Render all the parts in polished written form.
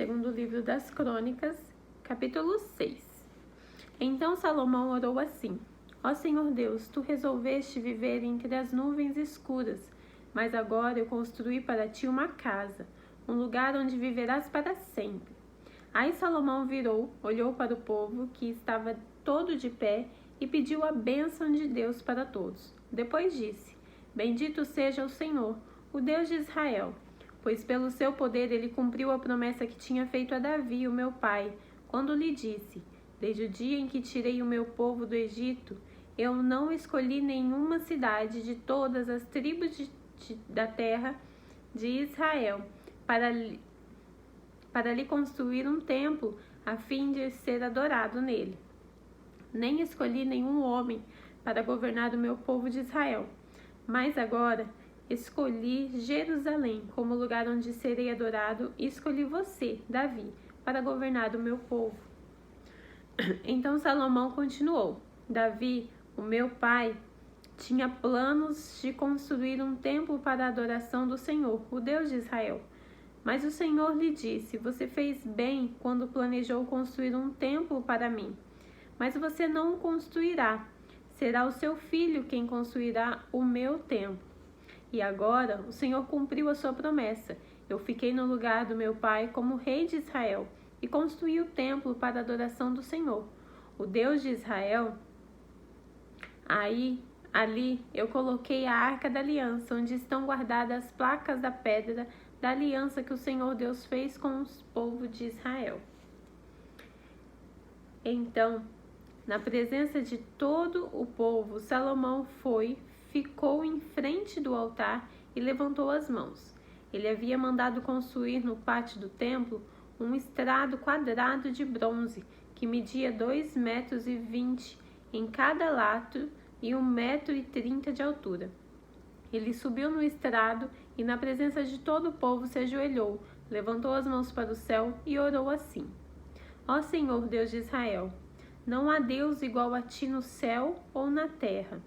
segundo livro das Crônicas, capítulo 6. Então Salomão orou assim: Ó Senhor Deus, tu resolveste viver entre as nuvens escuras, mas agora eu construí para ti uma casa, um lugar onde viverás para sempre. Aí Salomão virou, olhou para o povo que estava todo de pé e pediu a bênção de Deus para todos. Depois disse: Bendito seja o Senhor, o Deus de Israel, pois pelo seu poder ele cumpriu a promessa que tinha feito a Davi, o meu pai, quando lhe disse: Desde o dia em que tirei o meu povo do Egito, eu não escolhi nenhuma cidade de todas as tribos da terra de Israel para lhe construir um templo a fim de ser adorado nele. Nem escolhi nenhum homem para governar o meu povo de Israel. Mas agora escolhi Jerusalém como lugar onde serei adorado e escolhi você, Davi, para governar o meu povo. Então Salomão continuou: Davi, o meu pai, tinha planos de construir um templo para a adoração do Senhor, o Deus de Israel. Mas o Senhor lhe disse: Você fez bem quando planejou construir um templo para mim. Mas você não o construirá. Será o seu filho quem construirá o meu templo. E agora o Senhor cumpriu a sua promessa. Eu fiquei no lugar do meu pai como rei de Israel e construí o templo para a adoração do Senhor, o Deus de Israel. Ali eu coloquei a Arca da Aliança, onde estão guardadas as placas da pedra da aliança que o Senhor Deus fez com os povos de Israel. Então, na presença de todo o povo, Salomão ficou em frente do altar e levantou as mãos. Ele havia mandado construir no pátio do templo um estrado quadrado de bronze que media 2,20 metros em cada lado e 1,30 metros de altura. Ele subiu no estrado e, na presença de todo o povo, se ajoelhou, levantou as mãos para o céu e orou assim: Ó Senhor Deus de Israel, não há Deus igual a ti no céu ou na terra.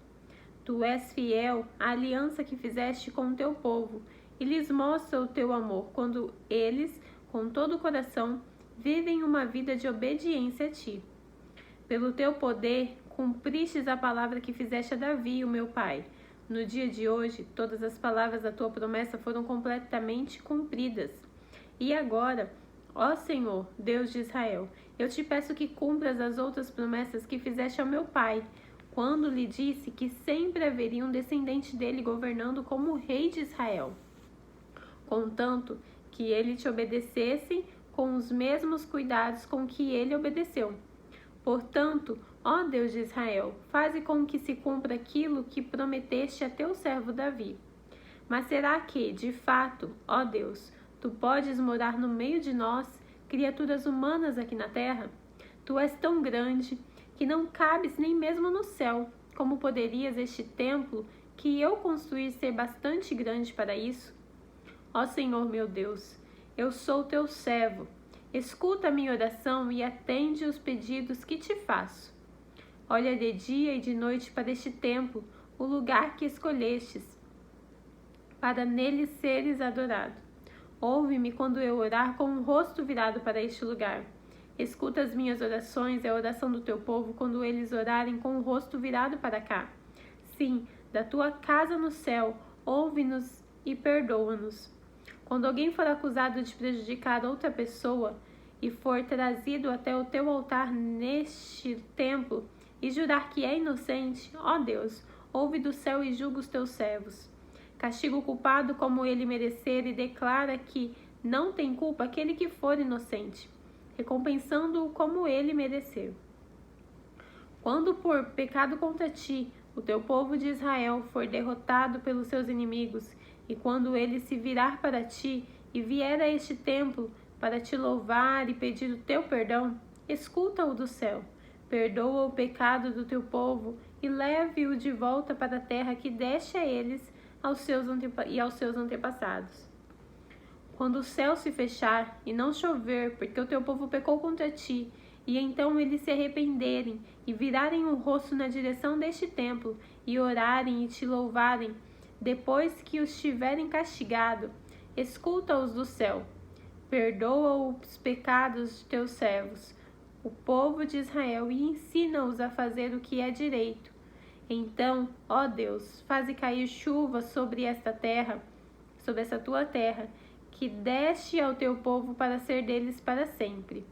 Tu és fiel à aliança que fizeste com o teu povo e lhes mostra o teu amor quando eles, com todo o coração, vivem uma vida de obediência a ti. Pelo teu poder, cumpristes a palavra que fizeste a Davi, o meu pai. No dia de hoje, todas as palavras da tua promessa foram completamente cumpridas. E agora, ó Senhor, Deus de Israel, eu te peço que cumpras as outras promessas que fizeste ao meu pai, quando lhe disse que sempre haveria um descendente dele governando como rei de Israel, contanto que ele te obedecesse com os mesmos cuidados com que ele obedeceu. Portanto, ó Deus de Israel, faze com que se cumpra aquilo que prometeste a teu servo Davi. Mas será que, de fato, ó Deus, tu podes morar no meio de nós, criaturas humanas aqui na terra? Tu és tão grande que não cabes nem mesmo no céu. Como poderias este templo que eu construí ser bastante grande para isso? Ó Senhor meu Deus, eu sou teu servo. Escuta a minha oração e atende os pedidos que te faço. Olha de dia e de noite para este templo, o lugar que escolhestes, para nele seres adorado. Ouve-me quando eu orar com o rosto virado para este lugar. Escuta as minhas orações e a oração do teu povo quando eles orarem com o rosto virado para cá. Sim, da tua casa no céu, ouve-nos e perdoa-nos. Quando alguém for acusado de prejudicar outra pessoa e for trazido até o teu altar neste templo e jurar que é inocente, ó Deus, ouve do céu e julga os teus servos. Castiga o culpado como ele merecer e declara que não tem culpa aquele que for inocente, recompensando-o como ele merecer. Quando por pecado contra ti, o teu povo de Israel for derrotado pelos seus inimigos, e quando ele se virar para ti e vier a este templo para te louvar e pedir o teu perdão, escuta-o do céu, perdoa o pecado do teu povo e leve-o de volta para a terra que deste a eles aos seus antepassados. Quando o céu se fechar e não chover, porque o teu povo pecou contra ti, e então eles se arrependerem e virarem o rosto na direção deste templo e orarem e te louvarem, depois que os tiverem castigado, escuta-os do céu, perdoa os pecados de teus servos, o povo de Israel, e ensina-os a fazer o que é direito. Então, ó Deus, faze cair chuva sobre esta terra, sobre essa tua terra, que deste ao teu povo para ser deles para sempre.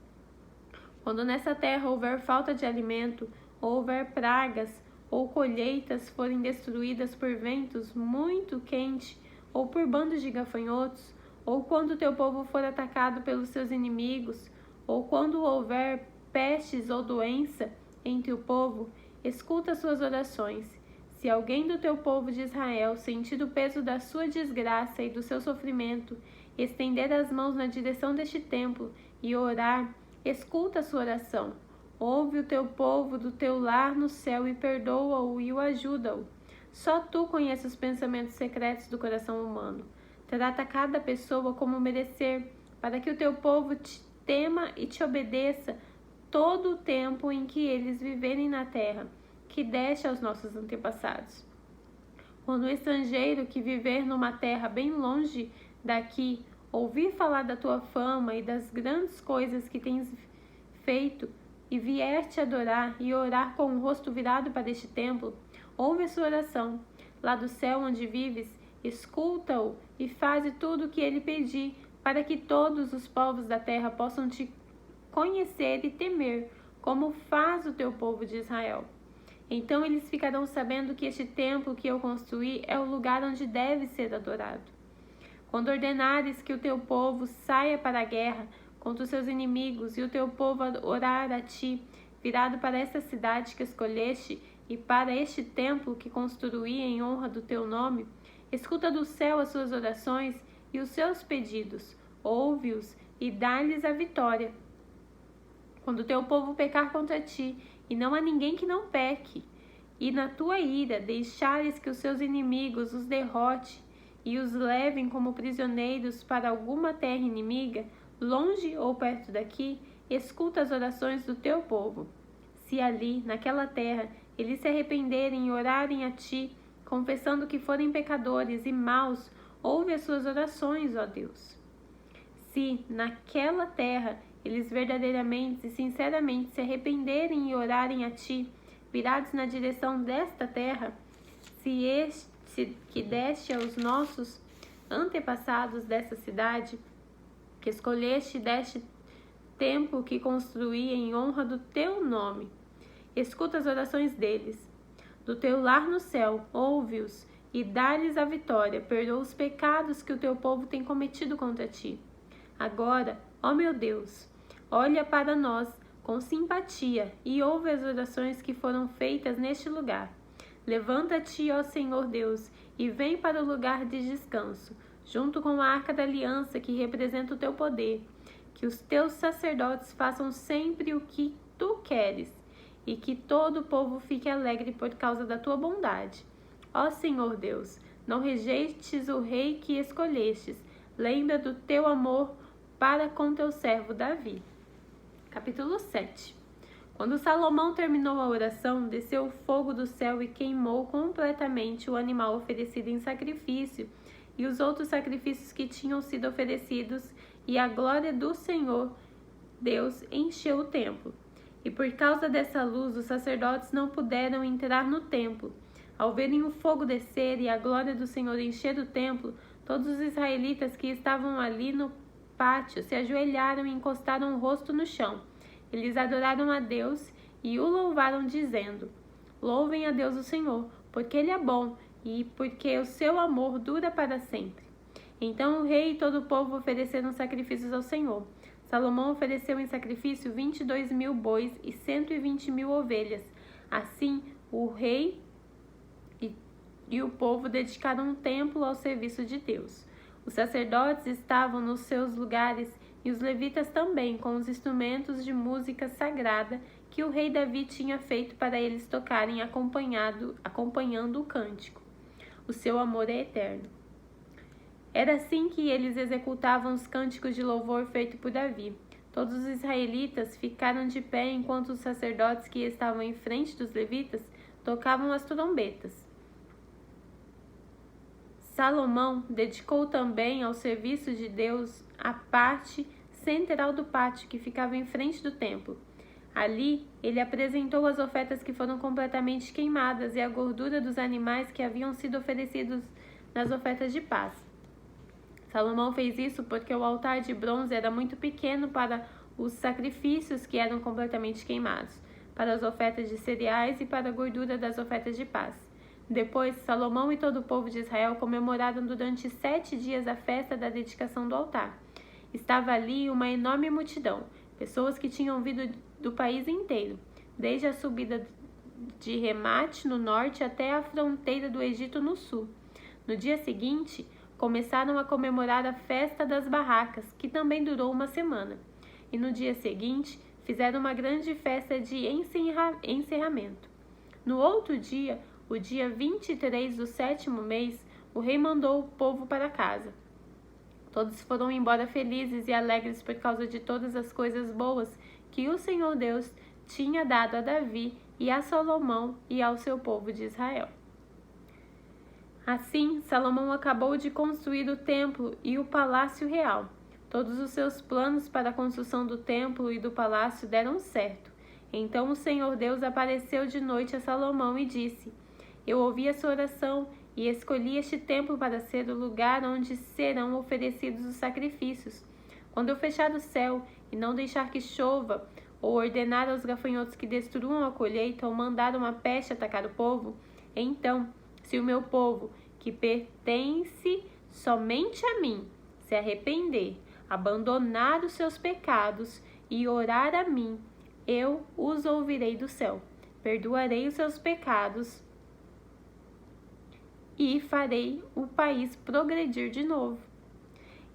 Quando nessa terra houver falta de alimento, ou houver pragas, ou colheitas forem destruídas por ventos muito quentes, ou por bandos de gafanhotos, ou quando o teu povo for atacado pelos seus inimigos, ou quando houver pestes ou doença entre o povo, escuta suas orações. Se alguém do teu povo de Israel sentir o peso da sua desgraça e do seu sofrimento, estender as mãos na direção deste templo e orar, escuta a sua oração. Ouve o teu povo do teu lar no céu e perdoa-o e o ajuda-o. Só tu conheces os pensamentos secretos do coração humano. Trata cada pessoa como merecer, para que o teu povo te tema e te obedeça todo o tempo em que eles viverem na terra, que deste aos nossos antepassados. Quando o estrangeiro que viver numa terra bem longe daqui ouvir falar da tua fama e das grandes coisas que tens feito, e vier te adorar e orar com o rosto virado para este templo, ouve a sua oração. Lá do céu onde vives, escuta-o e faze tudo o que ele pedir, para que todos os povos da terra possam te conhecer e temer, como faz o teu povo de Israel. Então eles ficarão sabendo que este templo que eu construí é o lugar onde deve ser adorado. Quando ordenares que o teu povo saia para a guerra contra os seus inimigos, e o teu povo orar a ti, virado para esta cidade que escolheste, e para este templo que construí em honra do teu nome, escuta do céu as suas orações e os seus pedidos, ouve-os e dá-lhes a vitória. Quando o teu povo pecar contra ti, e não há ninguém que não peque, e na tua ira deixares que os seus inimigos os derrote e os levem como prisioneiros para alguma terra inimiga, longe ou perto daqui, escuta as orações do teu povo. Se ali, naquela terra, eles se arrependerem e orarem a ti, confessando que forem pecadores e maus, ouve as suas orações, ó Deus. Se, naquela terra, eles verdadeiramente e sinceramente se arrependerem e orarem a ti, virados na direção desta terra, se este que deste aos nossos antepassados dessa cidade, que escolheste deste templo que construí em honra do teu nome, escuta as orações deles. Do teu lar no céu, ouve-os e dá-lhes a vitória, perdoa os pecados que o teu povo tem cometido contra ti. Agora, ó meu Deus, olha para nós com simpatia e ouve as orações que foram feitas neste lugar. Levanta-te, ó Senhor Deus, e vem para o lugar de descanso, junto com a arca da aliança que representa o teu poder. Que os teus sacerdotes façam sempre o que tu queres, e que todo o povo fique alegre por causa da tua bondade. Ó Senhor Deus, não rejeites o rei que escolhestes, lembra do teu amor para com teu servo Davi. Capítulo 7. Quando Salomão terminou a oração, desceu o fogo do céu e queimou completamente o animal oferecido em sacrifício e os outros sacrifícios que tinham sido oferecidos, e a glória do Senhor Deus encheu o templo. E por causa dessa luz, os sacerdotes não puderam entrar no templo. Ao verem o fogo descer e a glória do Senhor encher o templo, todos os israelitas que estavam ali no pátio se ajoelharam e encostaram o rosto no chão. Eles adoraram a Deus e o louvaram, dizendo: Louvem a Deus o Senhor, porque Ele é bom e porque o seu amor dura para sempre. Então o rei e todo o povo ofereceram sacrifícios ao Senhor. Salomão ofereceu em sacrifício 22.000 bois e 120.000 ovelhas. Assim, o rei e o povo dedicaram um templo ao serviço de Deus. Os sacerdotes estavam nos seus lugares e os levitas também, com os instrumentos de música sagrada que o rei Davi tinha feito para eles tocarem acompanhando o cântico. O seu amor é eterno. Era assim que eles executavam os cânticos de louvor feito por Davi. Todos os israelitas ficaram de pé enquanto os sacerdotes que estavam em frente dos levitas tocavam as trombetas. Salomão dedicou também ao serviço de Deus a parte central do pátio que ficava em frente do templo. Ali, ele apresentou as ofertas que foram completamente queimadas e a gordura dos animais que haviam sido oferecidos nas ofertas de paz. Salomão fez isso porque o altar de bronze era muito pequeno para os sacrifícios que eram completamente queimados, para as ofertas de cereais e para a gordura das ofertas de paz. Depois, Salomão e todo o povo de Israel comemoraram durante 7 dias a festa da dedicação do altar. Estava ali uma enorme multidão, pessoas que tinham vindo do país inteiro, desde a subida de Remate no norte até a fronteira do Egito no sul. No dia seguinte, começaram a comemorar a festa das barracas, que também durou uma semana. E no dia seguinte, fizeram uma grande festa de encerramento. No outro dia, o dia 23 do 7º mês, o rei mandou o povo para casa. Todos foram embora felizes e alegres por causa de todas as coisas boas que o Senhor Deus tinha dado a Davi e a Salomão e ao seu povo de Israel. Assim, Salomão acabou de construir o templo e o palácio real. Todos os seus planos para a construção do templo e do palácio deram certo. Então o Senhor Deus apareceu de noite a Salomão e disse: Eu ouvi a sua oração e escolhi este templo para ser o lugar onde serão oferecidos os sacrifícios. Quando eu fechar o céu e não deixar que chova, ou ordenar aos gafanhotos que destruam a colheita, ou mandar uma peste atacar o povo, então, se o meu povo, que pertence somente a mim, se arrepender, abandonar os seus pecados e orar a mim, eu os ouvirei do céu, perdoarei os seus pecados e farei o país progredir de novo.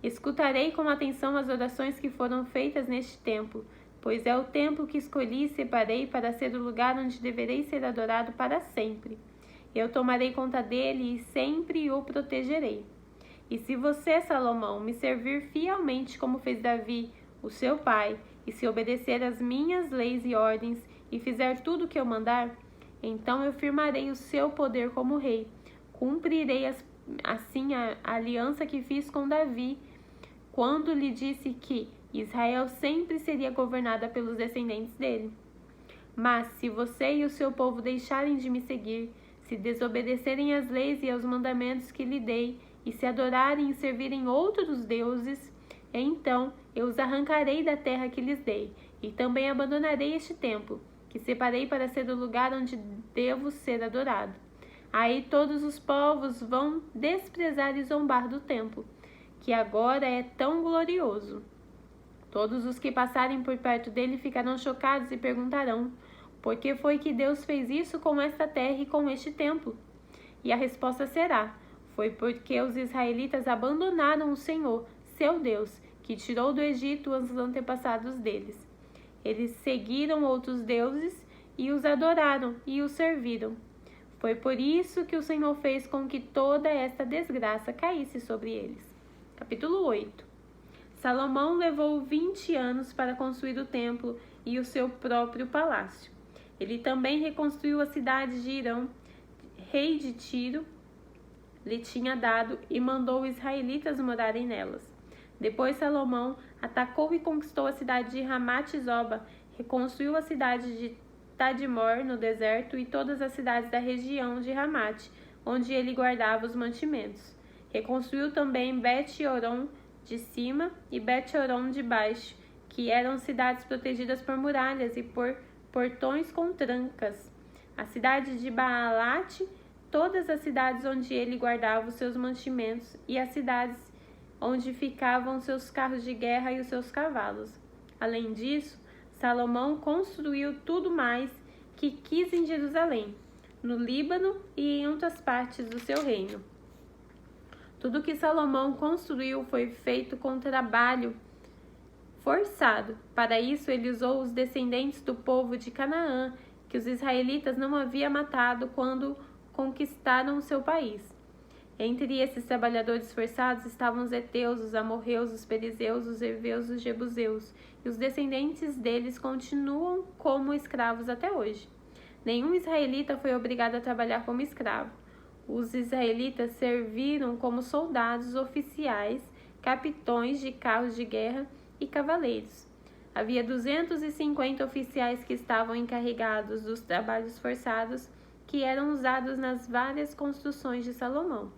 Escutarei com atenção as orações que foram feitas neste templo, pois é o templo que escolhi e separei para ser o lugar onde deverei ser adorado para sempre. Eu tomarei conta dele e sempre o protegerei. E se você, Salomão, me servir fielmente como fez Davi, o seu pai, e se obedecer às minhas leis e ordens, e fizer tudo o que eu mandar, então eu firmarei o seu poder como rei. Cumprirei assim a aliança que fiz com Davi, quando lhe disse que Israel sempre seria governada pelos descendentes dele. Mas se você e o seu povo deixarem de me seguir, se desobedecerem às leis e aos mandamentos que lhe dei, e se adorarem e servirem outros deuses, então eu os arrancarei da terra que lhes dei, e também abandonarei este templo, que separei para ser o lugar onde devo ser adorado. Aí todos os povos vão desprezar e zombar do templo, que agora é tão glorioso. Todos os que passarem por perto dele ficarão chocados e perguntarão: por que foi que Deus fez isso com esta terra e com este templo? E a resposta será: foi porque os israelitas abandonaram o Senhor, seu Deus, que tirou do Egito os antepassados deles. Eles seguiram outros deuses e os adoraram e os serviram. Foi por isso que o Senhor fez com que toda esta desgraça caísse sobre eles. Capítulo 8. Salomão levou 20 anos para construir o templo e o seu próprio palácio. Ele também reconstruiu a cidade de Hirão, rei de Tiro, lhe tinha dado e mandou os israelitas morarem nelas. Depois Salomão atacou e conquistou a cidade de Ramate-Zoba, reconstruiu a cidade de Tadmor no deserto e todas as cidades da região de Ramate, onde ele guardava os mantimentos. Reconstruiu também Bet-Horon de cima e Bet-Horon de baixo, que eram cidades protegidas por muralhas e por portões com trancas. A cidade de Baalate, todas as cidades onde ele guardava os seus mantimentos e as cidades onde ficavam seus carros de guerra e os seus cavalos. Além disso, Salomão construiu tudo mais que quis em Jerusalém, no Líbano e em outras partes do seu reino. Tudo que Salomão construiu foi feito com trabalho forçado. Para isso, ele usou os descendentes do povo de Canaã, que os israelitas não haviam matado quando conquistaram o seu país. Entre esses trabalhadores forçados estavam os heteus, os amorreus, os perizeus, os heveus, os jebuseus, e os descendentes deles continuam como escravos até hoje. Nenhum israelita foi obrigado a trabalhar como escravo. Os israelitas serviram como soldados oficiais, capitões de carros de guerra e cavaleiros. Havia 250 oficiais que estavam encarregados dos trabalhos forçados que eram usados nas várias construções de Salomão.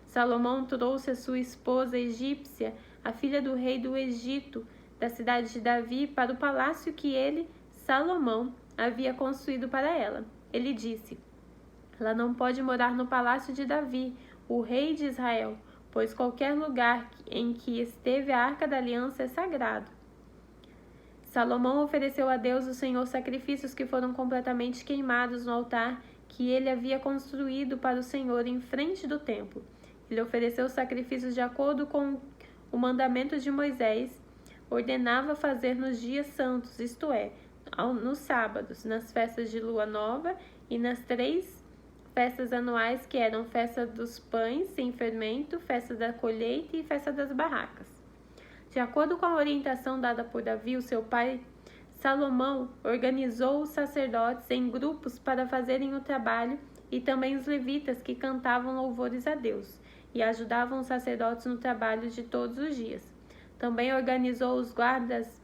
Salomão trouxe a sua esposa egípcia, a filha do rei do Egito, da cidade de Davi, para o palácio que ele, Salomão, havia construído para ela. Ele disse: ela não pode morar no palácio de Davi, o rei de Israel, pois qualquer lugar em que esteve a Arca da Aliança é sagrado. Salomão ofereceu a Deus o Senhor sacrifícios que foram completamente queimados no altar que ele havia construído para o Senhor em frente do templo. Ele ofereceu sacrifícios de acordo com o mandamento de Moisés, ordenava fazer nos dias santos, isto é, nos sábados, nas festas de lua nova e nas 3 festas anuais que eram festa dos pães sem fermento, festa da colheita e festa das barracas. De acordo com a orientação dada por Davi, o seu pai, Salomão organizou os sacerdotes em grupos para fazerem o trabalho e também os levitas que cantavam louvores a Deus e ajudavam os sacerdotes no trabalho de todos os dias. Também organizou os guardas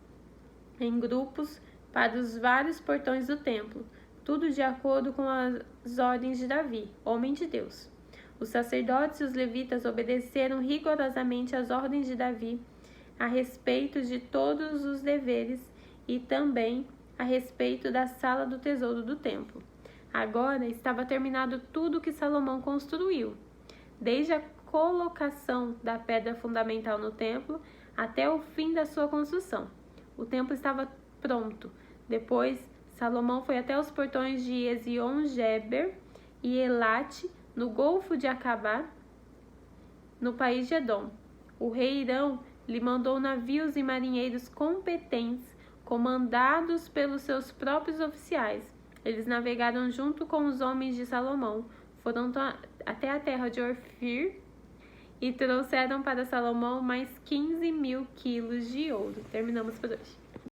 em grupos para os vários portões do templo, tudo de acordo com as ordens de Davi, homem de Deus. Os sacerdotes e os levitas obedeceram rigorosamente às ordens de Davi a respeito de todos os deveres e também a respeito da sala do tesouro do templo. Agora estava terminado tudo o que Salomão construiu, desde a colocação da pedra fundamental no templo até o fim da sua construção. O templo estava pronto. Depois, Salomão foi até os portões de Ezion-Geber e Elate, no Golfo de Acabá, no país de Edom. O rei Irão lhe mandou navios e marinheiros competentes, comandados pelos seus próprios oficiais. Eles navegaram junto com os homens de Salomão, foram até a terra de Ofir e trouxeram para Salomão mais 15.000 quilos de ouro. Terminamos por hoje.